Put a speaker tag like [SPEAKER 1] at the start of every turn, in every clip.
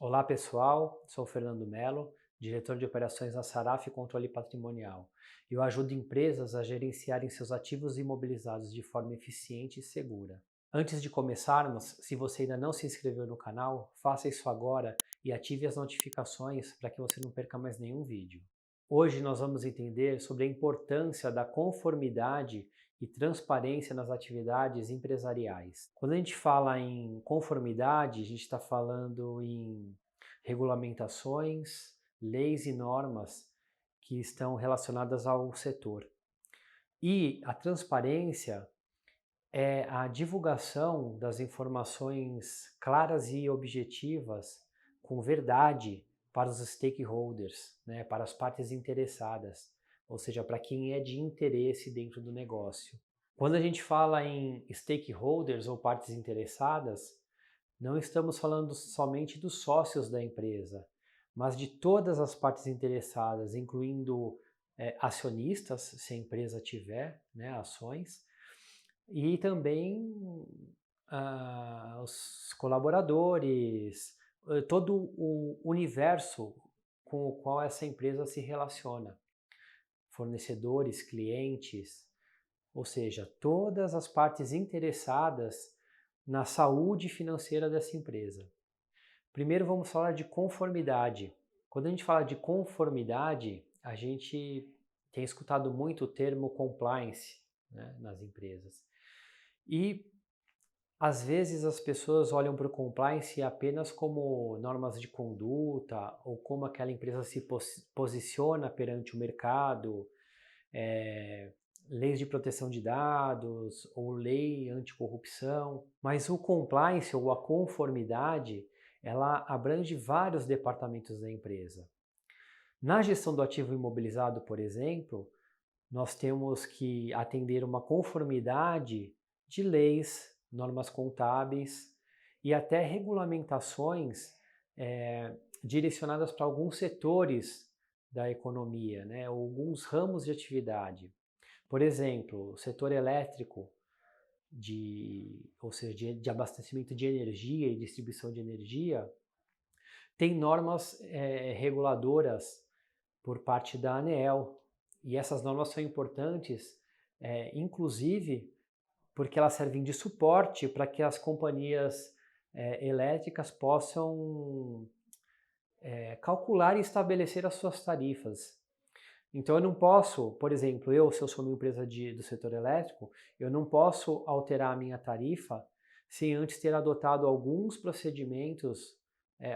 [SPEAKER 1] Olá pessoal, sou o Fernando Melo, diretor de operações na Saraf Controle Patrimonial. Eu ajudo empresas a gerenciarem seus ativos imobilizados de forma eficiente e segura. Antes de começarmos, se você ainda não se inscreveu no canal, faça isso agora e ative as notificações para que você não perca mais nenhum vídeo. Hoje nós vamos entender sobre a importância da conformidade e transparência nas atividades empresariais. Quando a gente fala em conformidade, a gente está falando em regulamentações, leis e normas que estão relacionadas ao setor. E a transparência é a divulgação das informações claras e objetivas, com verdade, para os stakeholders, né, para as partes interessadas, ou seja, para quem é de interesse dentro do negócio. Quando a gente fala em stakeholders ou partes interessadas, não estamos falando somente dos sócios da empresa, mas de todas as partes interessadas, incluindo acionistas, se a empresa tiver, né, ações, e também os colaboradores, todo o universo com o qual essa empresa se relaciona, fornecedores, clientes, ou seja, todas as partes interessadas na saúde financeira dessa empresa. Primeiro vamos falar de conformidade. Quando a gente fala de conformidade, a gente tem escutado muito o termo compliance, né, nas empresas. E às vezes as pessoas olham para o compliance apenas como normas de conduta ou como aquela empresa se posiciona perante o mercado, leis de proteção de dados ou lei anticorrupção. Mas o compliance ou a conformidade, ela abrange vários departamentos da empresa. Na gestão do ativo imobilizado, por exemplo, nós temos que atender uma conformidade de leis, normas contábeis e até regulamentações direcionadas para alguns setores da economia, né, alguns ramos de atividade. Por exemplo, o setor elétrico, ou seja, de abastecimento de energia e distribuição de energia, tem normas reguladoras por parte da ANEEL. E essas normas são importantes, inclusive porque elas servem de suporte para que as companhias elétricas possam calcular e estabelecer as suas tarifas. Então eu não posso, por exemplo, se eu sou uma empresa do setor elétrico, eu não posso alterar a minha tarifa sem antes ter adotado alguns procedimentos,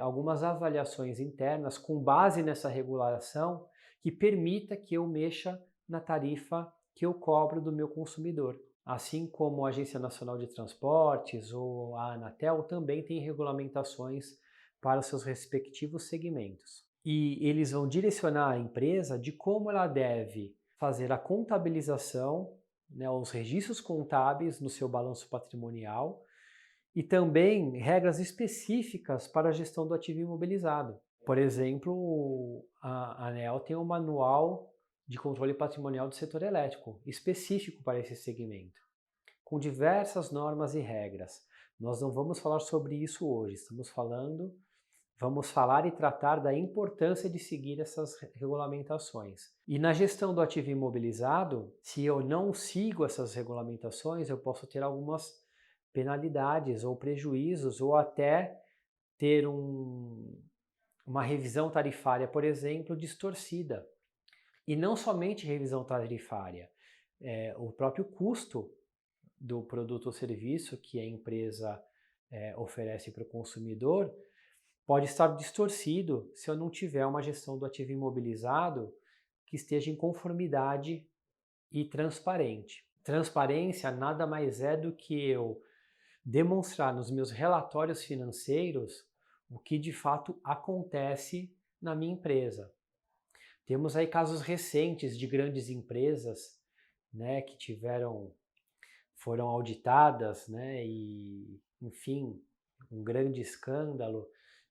[SPEAKER 1] algumas avaliações internas com base nessa regulação que permita que eu mexa na tarifa que eu cobro do meu consumidor. Assim como a Agência Nacional de Transportes ou a Anatel também tem regulamentações para os seus respectivos segmentos. E eles vão direcionar a empresa de como ela deve fazer a contabilização, né, os registros contábeis no seu balanço patrimonial e também regras específicas para a gestão do ativo imobilizado. Por exemplo, a ANEEL tem um manual de controle patrimonial do setor elétrico, específico para esse segmento, com diversas normas e regras. Nós não vamos falar sobre isso hoje, vamos falar e tratar da importância de seguir essas regulamentações. E na gestão do ativo imobilizado, se eu não sigo essas regulamentações, eu posso ter algumas penalidades ou prejuízos, ou até ter uma revisão tarifária, por exemplo, distorcida. E não somente revisão tarifária, o próprio custo do produto ou serviço que a empresa oferece para o consumidor pode estar distorcido se eu não tiver uma gestão do ativo imobilizado que esteja em conformidade e transparente. Transparência nada mais é do que eu demonstrar nos meus relatórios financeiros o que de fato acontece na minha empresa. Temos aí casos recentes de grandes empresas, né, que foram auditadas, né, e, enfim, um grande escândalo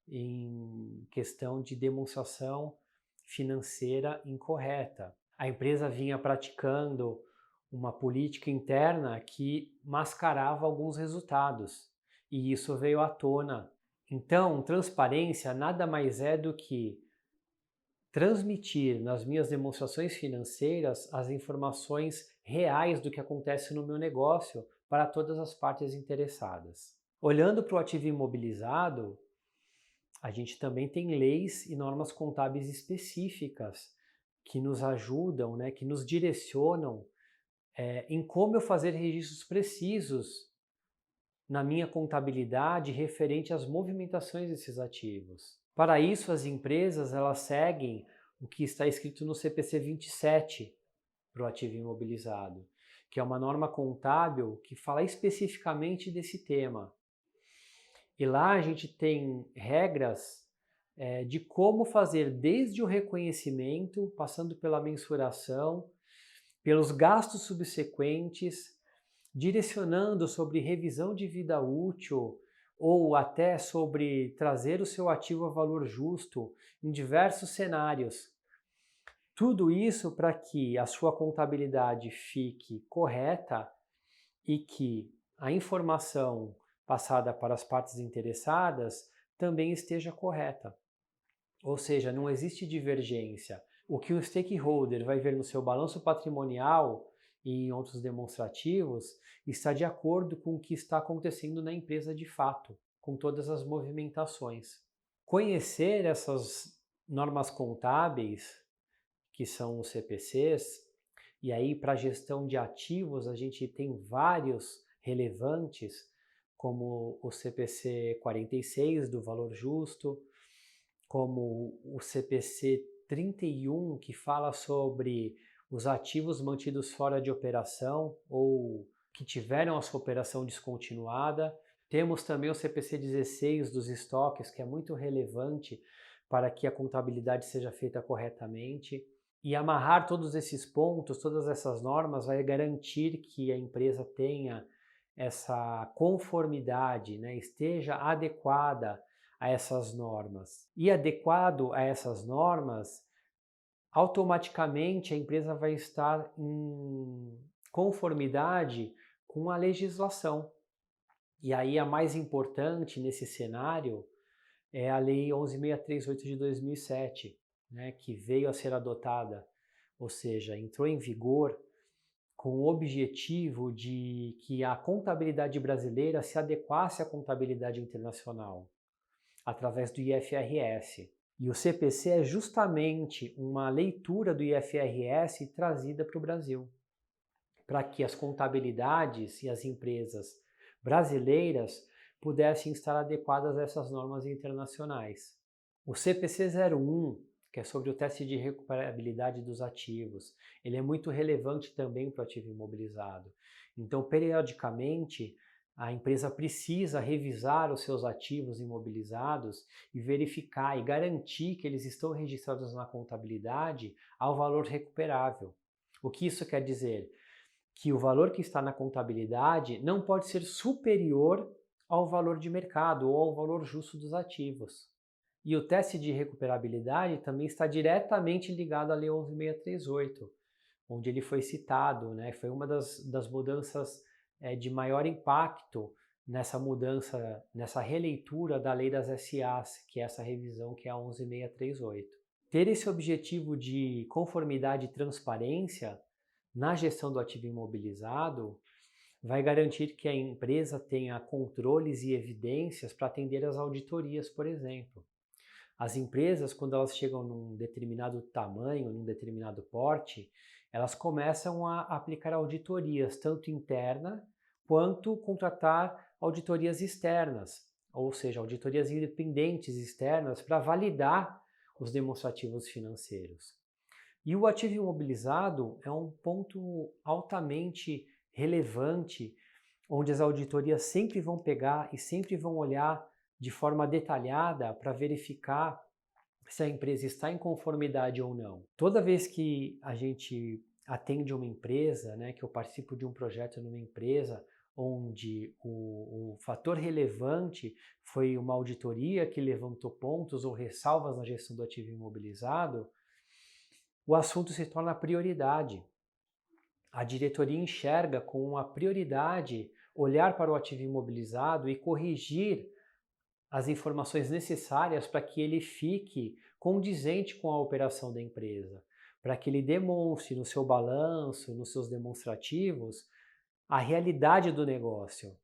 [SPEAKER 1] em questão de demonstração financeira incorreta. A empresa vinha praticando uma política interna que mascarava alguns resultados, e isso veio à tona Então, transparência nada mais é do que transmitir nas minhas demonstrações financeiras as informações reais do que acontece no meu negócio para todas as partes interessadas. Olhando para o ativo imobilizado, a gente também tem leis e normas contábeis específicas que nos ajudam, né, que nos direcionam em como eu fazer registros precisos na minha contabilidade referente às movimentações desses ativos. Para isso, as empresas elas seguem o que está escrito no CPC 27 para o ativo imobilizado, que é uma norma contábil que fala especificamente desse tema. E lá a gente tem regras de como fazer desde o reconhecimento, passando pela mensuração, pelos gastos subsequentes, direcionando sobre revisão de vida útil ou até sobre trazer o seu ativo a valor justo em diversos cenários. Tudo isso para que a sua contabilidade fique correta e que a informação passada para as partes interessadas também esteja correta. Ou seja, não existe divergência. O que o stakeholder vai ver no seu balanço patrimonial e em outros demonstrativos está de acordo com o que está acontecendo na empresa de fato, com todas as movimentações. Conhecer essas normas contábeis, que são os CPCs, e aí para a gestão de ativos a gente tem vários relevantes, como o CPC 46 do valor justo, como o CPC 31, que fala sobre os ativos mantidos fora de operação ou que tiveram a sua operação descontinuada. Temos também o CPC 16 dos estoques, que é muito relevante para que a contabilidade seja feita corretamente. E amarrar todos esses pontos, todas essas normas, vai garantir que a empresa tenha essa conformidade, né, esteja adequada a essas normas. E adequado a essas normas, automaticamente a empresa vai estar em conformidade com a legislação. E aí a mais importante nesse cenário é a Lei 11.638 de 2007, né, que veio a ser adotada, ou seja, entrou em vigor com o objetivo de que a contabilidade brasileira se adequasse à contabilidade internacional, através do IFRS. E o CPC é justamente uma leitura do IFRS trazida para o Brasil, para que as contabilidades e as empresas brasileiras pudessem estar adequadas a essas normas internacionais. O CPC 01, que é sobre o teste de recuperabilidade dos ativos, ele é muito relevante também para o ativo imobilizado. Então, periodicamente, a empresa precisa revisar os seus ativos imobilizados e verificar e garantir que eles estão registrados na contabilidade ao valor recuperável. O que isso quer dizer? Que o valor que está na contabilidade não pode ser superior ao valor de mercado ou ao valor justo dos ativos. E o teste de recuperabilidade também está diretamente ligado à Lei 11.638, onde ele foi citado, né? Foi uma das mudanças de maior impacto nessa mudança, nessa releitura da Lei das SAs, que é essa revisão que é a 11.638. Ter esse objetivo de conformidade e transparência na gestão do ativo imobilizado vai garantir que a empresa tenha controles e evidências para atender às auditorias, por exemplo. As empresas, quando elas chegam num determinado tamanho, num determinado porte, elas começam a aplicar auditorias, tanto interna quanto contratar auditorias externas, ou seja, auditorias independentes externas para validar os demonstrativos financeiros. E o ativo imobilizado é um ponto altamente relevante, onde as auditorias sempre vão pegar e sempre vão olhar de forma detalhada para verificar se a empresa está em conformidade ou não. Toda vez que a gente atende uma empresa, né, que eu participo de um projeto numa empresa, onde o fator relevante foi uma auditoria que levantou pontos ou ressalvas na gestão do ativo imobilizado, o assunto se torna prioridade. A diretoria enxerga com a prioridade olhar para o ativo imobilizado e corrigir as informações necessárias para que ele fique condizente com a operação da empresa, para que ele demonstre no seu balanço, nos seus demonstrativos, a realidade do negócio.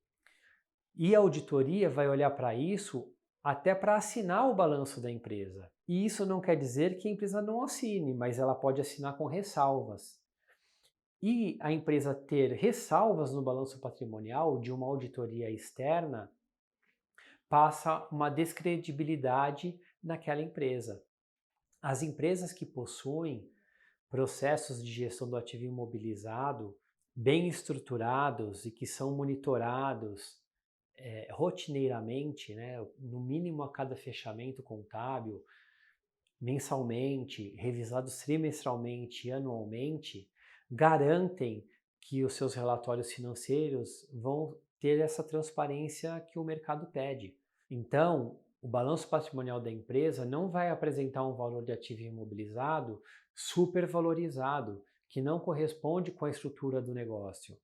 [SPEAKER 1] E a auditoria vai olhar para isso até para assinar o balanço da empresa. E isso não quer dizer que a empresa não assine, mas ela pode assinar com ressalvas. E a empresa ter ressalvas no balanço patrimonial de uma auditoria externa passa uma descredibilidade naquela empresa. As empresas que possuem processos de gestão do ativo imobilizado bem estruturados e que são monitorados rotineiramente, né, no mínimo a cada fechamento contábil, mensalmente, revisados trimestralmente e anualmente, garantem que os seus relatórios financeiros vão ter essa transparência que o mercado pede. Então, o balanço patrimonial da empresa não vai apresentar um valor de ativo imobilizado supervalorizado, que não corresponde com a estrutura do negócio.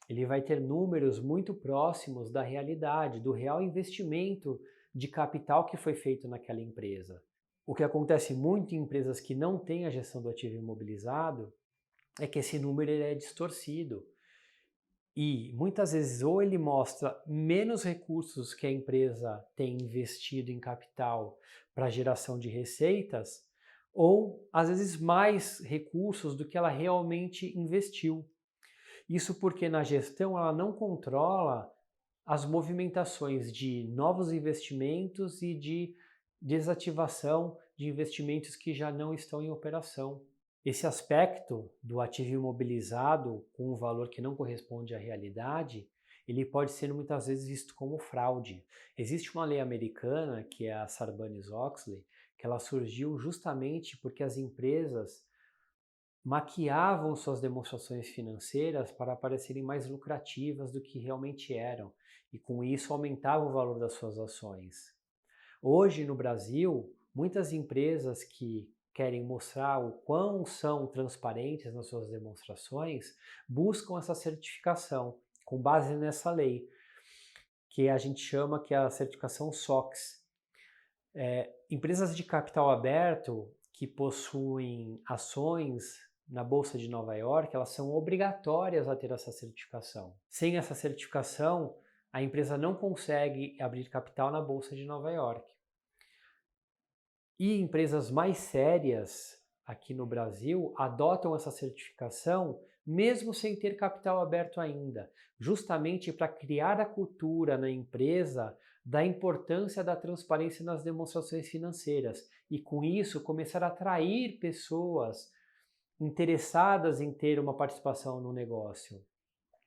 [SPEAKER 1] Ele vai ter números muito próximos da realidade, do real investimento de capital que foi feito naquela empresa. O que acontece muito em empresas que não têm a gestão do ativo imobilizado é que esse número ele é distorcido. E muitas vezes ou ele mostra menos recursos que a empresa tem investido em capital para geração de receitas, ou às vezes mais recursos do que ela realmente investiu. Isso porque na gestão ela não controla as movimentações de novos investimentos e de desativação de investimentos que já não estão em operação. Esse aspecto do ativo imobilizado com um valor que não corresponde à realidade, ele pode ser muitas vezes visto como fraude. Existe uma lei americana, que é a Sarbanes-Oxley, que ela surgiu justamente porque as empresas maquiavam suas demonstrações financeiras para parecerem mais lucrativas do que realmente eram, e com isso aumentavam o valor das suas ações. Hoje no Brasil, muitas empresas que querem mostrar o quão são transparentes nas suas demonstrações buscam essa certificação com base nessa lei, que a gente chama que é a certificação SOX. Empresas de capital aberto que possuem ações na Bolsa de Nova York, elas são obrigatórias a ter essa certificação. Sem essa certificação, a empresa não consegue abrir capital na Bolsa de Nova York. E empresas mais sérias aqui no Brasil adotam essa certificação mesmo sem ter capital aberto ainda, justamente para criar a cultura na empresa da importância da transparência nas demonstrações financeiras e com isso começar a atrair pessoas interessadas em ter uma participação no negócio.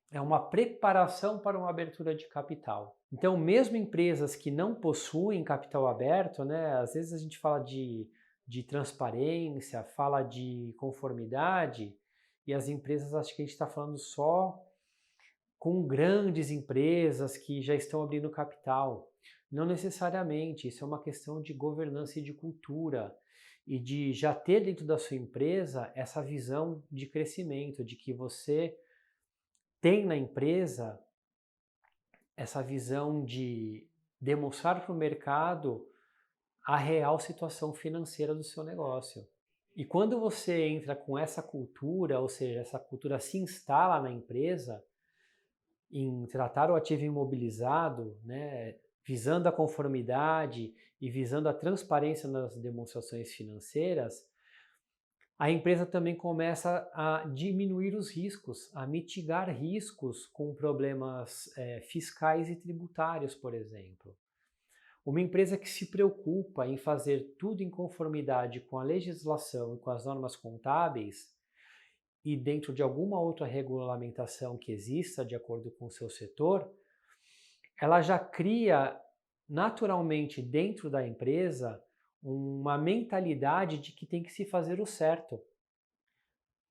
[SPEAKER 1] É uma preparação para uma abertura de capital. Então, mesmo empresas que não possuem capital aberto, né, às vezes a gente fala de transparência, fala de conformidade, e as empresas, acho que a gente está falando só com grandes empresas que já estão abrindo capital. Não necessariamente, isso é uma questão de governança e de cultura, e de já ter dentro da sua empresa essa visão de crescimento, de que você tem na empresa essa visão de demonstrar para o mercado a real situação financeira do seu negócio. E quando você entra com essa cultura, ou seja, essa cultura se instala na empresa, em tratar o ativo imobilizado, né, visando a conformidade e visando a transparência nas demonstrações financeiras, a empresa também começa a diminuir os riscos, a mitigar riscos com problemas fiscais e tributários, por exemplo. Uma empresa que se preocupa em fazer tudo em conformidade com a legislação e com as normas contábeis, e dentro de alguma outra regulamentação que exista de acordo com o seu setor, ela já cria naturalmente dentro da empresa uma mentalidade de que tem que se fazer o certo,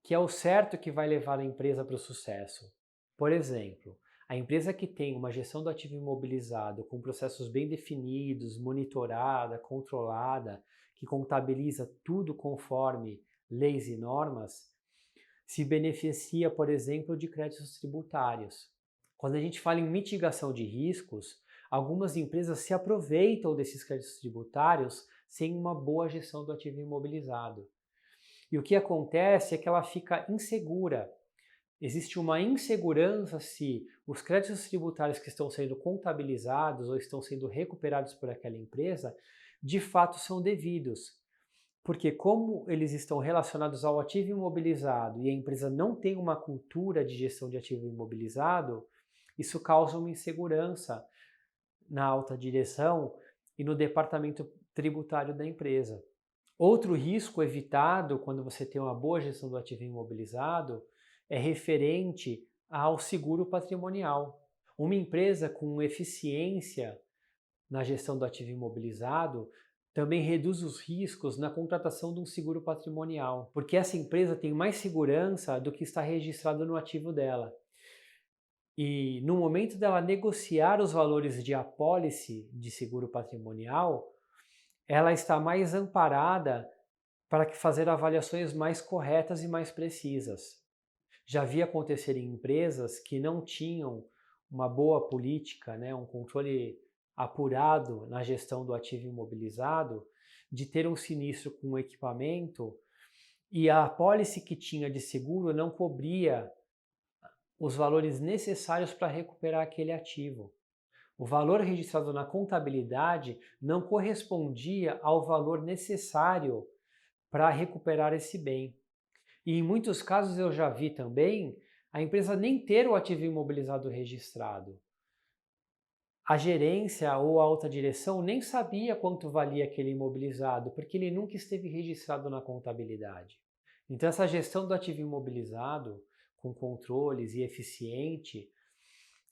[SPEAKER 1] que é o certo que vai levar a empresa para o sucesso. Por exemplo, a empresa que tem uma gestão do ativo imobilizado com processos bem definidos, monitorada, controlada, que contabiliza tudo conforme leis e normas, se beneficia, por exemplo, de créditos tributários. Quando a gente fala em mitigação de riscos, algumas empresas se aproveitam desses créditos tributários sem uma boa gestão do ativo imobilizado. E o que acontece é que ela fica insegura. Existe uma insegurança se os créditos tributários que estão sendo contabilizados ou estão sendo recuperados por aquela empresa de fato são devidos. Porque como eles estão relacionados ao ativo imobilizado e a empresa não tem uma cultura de gestão de ativo imobilizado, isso causa uma insegurança na alta direção e no departamento tributário da empresa. Outro risco evitado quando você tem uma boa gestão do ativo imobilizado é referente ao seguro patrimonial. Uma empresa com eficiência na gestão do ativo imobilizado também reduz os riscos na contratação de um seguro patrimonial, porque essa empresa tem mais segurança do que está registrado no ativo dela. E no momento dela negociar os valores de apólice de seguro patrimonial, ela está mais amparada para fazer avaliações mais corretas e mais precisas. Já vi acontecer em empresas que não tinham uma boa política, né, um controle apurado na gestão do ativo imobilizado, de ter um sinistro com um equipamento e a apólice que tinha de seguro não cobria os valores necessários para recuperar aquele ativo. O valor registrado na contabilidade não correspondia ao valor necessário para recuperar esse bem. E em muitos casos eu já vi também a empresa nem ter o ativo imobilizado registrado. A gerência ou a alta direção nem sabia quanto valia aquele imobilizado, porque ele nunca esteve registrado na contabilidade. Então essa gestão do ativo imobilizado, com controles e eficiente,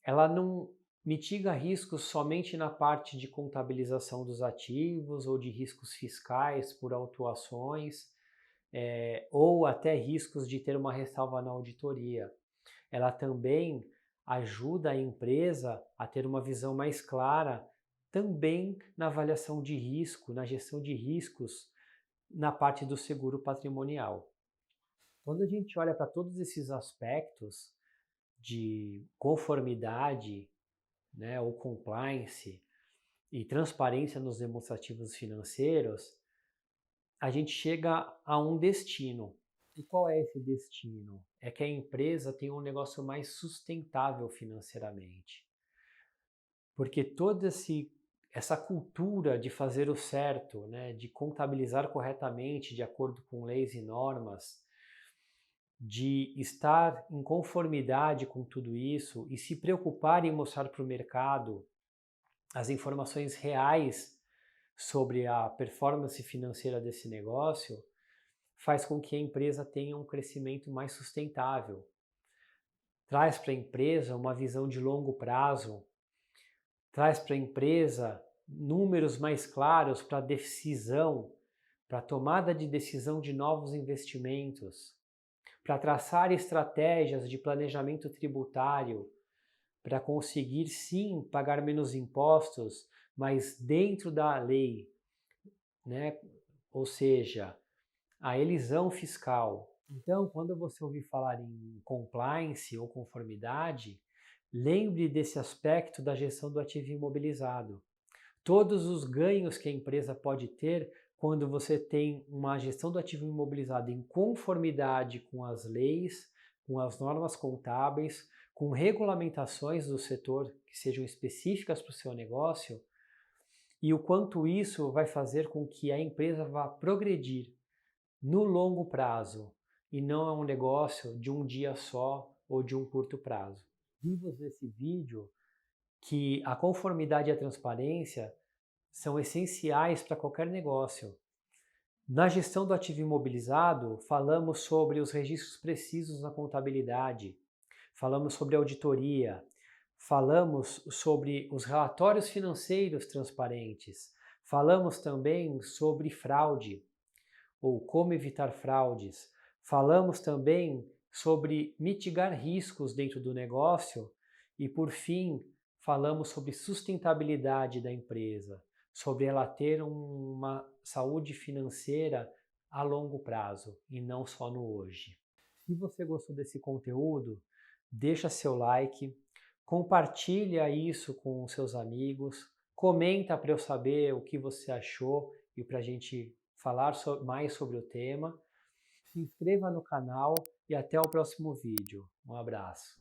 [SPEAKER 1] ela não mitiga riscos somente na parte de contabilização dos ativos ou de riscos fiscais por autuações, ou até riscos de ter uma ressalva na auditoria. Ela também ajuda a empresa a ter uma visão mais clara também na avaliação de risco, na gestão de riscos na parte do seguro patrimonial. Quando a gente olha para todos esses aspectos de conformidade, né, ou compliance e transparência nos demonstrativos financeiros, a gente chega a um destino. E qual é esse destino? É que a empresa tem um negócio mais sustentável financeiramente. Porque toda essa cultura de fazer o certo, né, de contabilizar corretamente de acordo com leis e normas, de estar em conformidade com tudo isso e se preocupar em mostrar para o mercado as informações reais sobre a performance financeira desse negócio, faz com que a empresa tenha um crescimento mais sustentável. Traz para a empresa uma visão de longo prazo, traz para a empresa números mais claros para decisão, para tomada de decisão de novos investimentos, para traçar estratégias de planejamento tributário, para conseguir sim pagar menos impostos, mas dentro da lei, né? Ou seja, a elisão fiscal. Então, quando você ouvir falar em compliance ou conformidade, lembre desse aspecto da gestão do ativo imobilizado. Todos os ganhos que a empresa pode ter quando você tem uma gestão do ativo imobilizado em conformidade com as leis, com as normas contábeis, com regulamentações do setor que sejam específicas para o seu negócio, e o quanto isso vai fazer com que a empresa vá progredir no longo prazo e não é um negócio de um dia só ou de um curto prazo. Vimos nesse vídeo que a conformidade e a transparência são essenciais para qualquer negócio. Na gestão do ativo imobilizado, falamos sobre os registros precisos na contabilidade, falamos sobre auditoria, falamos sobre os relatórios financeiros transparentes, falamos também sobre fraude ou como evitar fraudes. Falamos também sobre mitigar riscos dentro do negócio e, por fim, falamos sobre sustentabilidade da empresa, sobre ela ter uma saúde financeira a longo prazo e não só no hoje. Se você gostou desse conteúdo, deixa seu like, Compartilha isso com os seus amigos, comenta para eu saber o que você achou e para a gente falar mais sobre o tema. Se inscreva no canal e até o próximo vídeo. Um abraço.